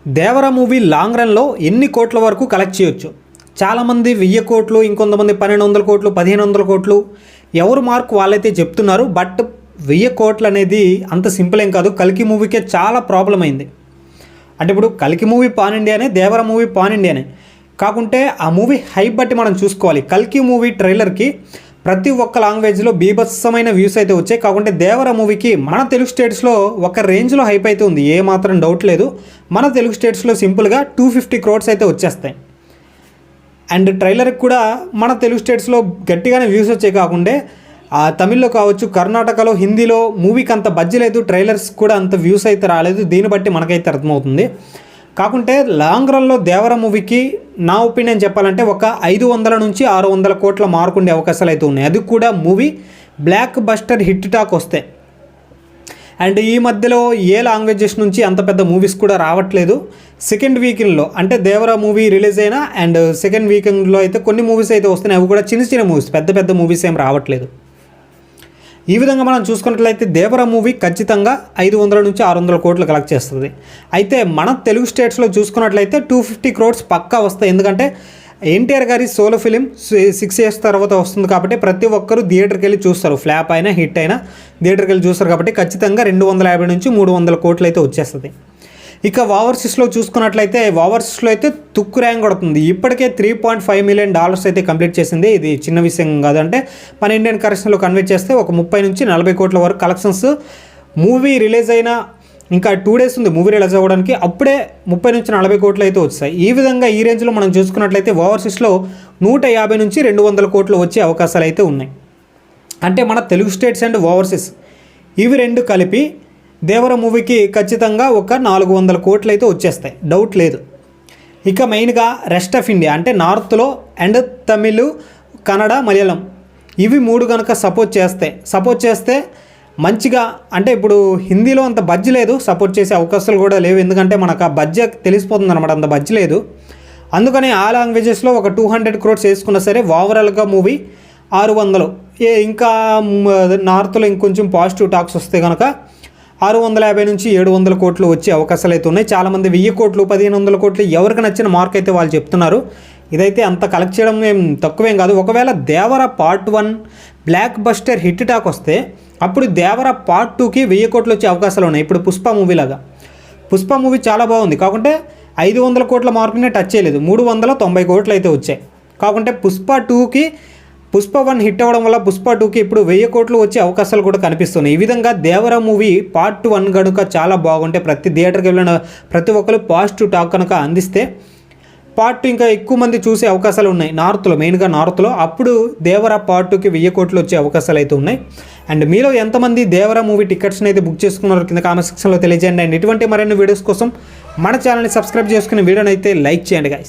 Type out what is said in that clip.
దేవర movie long రన్లో ఎన్ని కోట్ల వరకు కలెక్ట్ చేయొచ్చు? చాలామంది 1000 కోట్లు, ఇంకొంతమంది 1200 కోట్లు, 1500 కోట్లు, ఎవరు మార్క్ వాళ్ళైతే చెప్తున్నారు. బట్ 1000 కోట్లు అనేది అంత సింపుల్ ఏం కాదు. కల్కి మూవీకే చాలా ప్రాబ్లం అయింది. అంటే ఇప్పుడు కల్కి మూవీ పాన్ ఇండియానే, దేవర మూవీ పాన్ ఇండియానే కాకుంటే ఆ మూవీ హైప్ బట్టి మనం చూసుకోవాలి. కల్కి మూవీ ట్రైలర్కి ప్రతి ఒక్క లాంగ్వేజ్లో బీభత్సమైన వ్యూస్ అయితే వచ్చాయి. కాకుంటే దేవర మూవీకి మన తెలుగు స్టేట్స్లో ఒక రేంజ్లో హైప్ అయితే ఉంది, ఏ మాత్రం డౌట్ లేదు. మన తెలుగు స్టేట్స్లో సింపుల్గా 250 crores అయితే వచ్చేస్తాయి. అండ్ ట్రైలర్కి కూడా మన తెలుగు స్టేట్స్లో గట్టిగానే వ్యూస్ వచ్చాయి. కాకుంటే తమిళ్లో కావచ్చు, కర్ణాటకలో, హిందీలో మూవీకి అంత బడ్జెట్ లేదు, ట్రైలర్స్ కూడా అంత వ్యూస్ అయితే రాలేదు. దీన్ని బట్టి మనకైతే అర్థమవుతుంది. కాకుంటే లాంగ్ రన్లో దేవర మూవీకి నా ఒపీనియన్ చెప్పాలంటే ఒక 500 నుంచి 600 కోట్ల మార్కు ఉండే అవకాశాలు అయితే ఉన్నాయి. అది కూడా movie block buster hit talk వస్తే. అండ్ ఈ మధ్యలో ఏ లాంగ్వేజెస్ నుంచి అంత పెద్ద మూవీస్ కూడా రావట్లేదు. సెకండ్ వీకెండ్లో అంటే దేవర మూవీ రిలీజ్ అయినా అండ్ సెకండ్ వీకెండ్లో అయితే కొన్ని మూవీస్ అయితే వస్తున్నాయి. అవి కూడా చిన్న చిన్న మూవీస్, పెద్ద పెద్ద మూవీస్ ఏం రావట్లేదు. ఈ విధంగా మనం చూసుకున్నట్లయితే దేవర మూవీ ఖచ్చితంగా 500 నుంచి 600 కోట్లు కలెక్ట్ చేస్తుంది. అయితే మన తెలుగు స్టేట్స్లో చూసుకున్నట్లయితే 250 crores పక్కా వస్తాయి. ఎందుకంటే ఎన్టీఆర్ గారి సోలో ఫిలిం 6 years తర్వాత వస్తుంది కాబట్టి ప్రతి ఒక్కరూ థియేటర్కి వెళ్ళి చూస్తారు. ఫ్లాప్ అయినా హిట్ అయినా థియేటర్కి వెళ్ళి చూస్తారు కాబట్టి ఖచ్చితంగా 250 నుంచి 300 కోట్లు అయితే వచ్చేస్తుంది. ఇక ఓవర్సీస్లో చూసుకున్నట్లయితే ఓవర్సీస్లో అయితే తుక్కు ర్యాంక్ కొడుతుంది. ఇప్పటికే $3.5 million అయితే కంప్లీట్ చేసింది. ఇది చిన్న విషయం కాదంటే మన ఇండియన్ కరెన్సీలో కన్వర్ట్ చేస్తే ఒక 30 నుంచి 40 కోట్ల వరకు కలెక్షన్స్. మూవీ రిలీజ్ అయినా ఇంకా 2 days ఉంది మూవీ రిలీజ్ అవ్వడానికి, అప్పుడే 30 నుంచి 40 కోట్లు అయితే వచ్చాయి. ఈ విధంగా ఈ రేంజ్లో మనం చూసుకున్నట్లయితే ఓవర్సీస్లో 150 నుంచి 200 కోట్లు వచ్చే అవకాశాలు అయితే ఉన్నాయి. అంటే మన తెలుగు స్టేట్స్ అండ్ ఓవర్సీస్ ఇవి రెండు కలిపి దేవర మూవీకి ఖచ్చితంగా ఒక 400 కోట్లు అయితే వచ్చేస్తాయి, డౌట్ లేదు. ఇక మెయిన్గా రెస్ట్ ఆఫ్ ఇండియా అంటే నార్త్లో అండ్ తమిళ్, కన్నడ, మలయాళం ఇవి 3 కనుక సపోర్ట్ చేస్తే మంచిగా, అంటే ఇప్పుడు హిందీలో అంత బడ్జ్ లేదు, సపోర్ట్ చేసే అవకాశాలు కూడా లేవు. ఎందుకంటే మనకు ఆ బడ్జెట్ తెలిసిపోతుంది అనమాట, అంత బడ్జ్ లేదు. అందుకని ఆ లాంగ్వేజెస్లో ఒక 200 crores వేసుకున్నా సరే ఓవరాల్గా మూవీ 600. ఇంకా నార్త్లో ఇంకొంచెం పాజిటివ్ టాక్స్ వస్తే కనుక 650 నుంచి 700 కోట్లు వచ్చే అవకాశాలు అయితే ఉన్నాయి. చాలామంది 1000 కోట్లు, 1500 కోట్లు ఎవరికి నచ్చిన మార్క్ అయితే వాళ్ళు చెప్తున్నారు. ఇదైతే అంత కలెక్ట్ చేయడం ఏం తక్కువేం కాదు. ఒకవేళ Devara part 1 blockbuster hit talk వస్తే అప్పుడు దేవర పార్ట్ 2కి 1000 కోట్లు వచ్చే అవకాశాలు ఉన్నాయి. ఇప్పుడు పుష్ప మూవీ లాగా. పుష్ప మూవీ చాలా బాగుంది, కాకుంటే 500 కోట్ల మార్కునే టచ్ చేయలేదు, 390 కోట్లు అయితే వచ్చాయి. కాకుంటే పుష్ప 2కి పుష్ప 1 హిట్ అవ్వడం వల్ల పుష్ప 2కి ఇప్పుడు 1000 కోట్లు వచ్చే అవకాశాలు కూడా కనిపిస్తున్నాయి. ఈ విధంగా దేవర మూవీ పార్ట్ 1 కనుక చాలా బాగుంటే ప్రతి థియేటర్కి వెళ్ళిన ప్రతి ఒక్కరు పాజిటివ్ టాక్ కనుక అందిస్తే పార్ట్ 2 ఇంకా ఎక్కువ మంది చూసే అవకాశాలు ఉన్నాయి నార్త్లో, మెయిన్గా నార్త్లో. అప్పుడు దేవర పార్ట్ 2కి 1000 కోట్లు వచ్చే అవకాశాలు అయితే ఉన్నాయి. అండ్ మీలో ఎంతమంది దేవర మూవీ టికెట్స్ని అయితే బుక్ చేసుకున్నారు కింద కామెంట్ సెక్షన్లో తెలియజేయండి. అండ్ ఇటువంటి మరిన్ని వీడియోస్ కోసం మన ఛానల్ని సబ్స్క్రైబ్ చేసుకుని వీడియోని అయితే లైక్ చేయండి గైస్.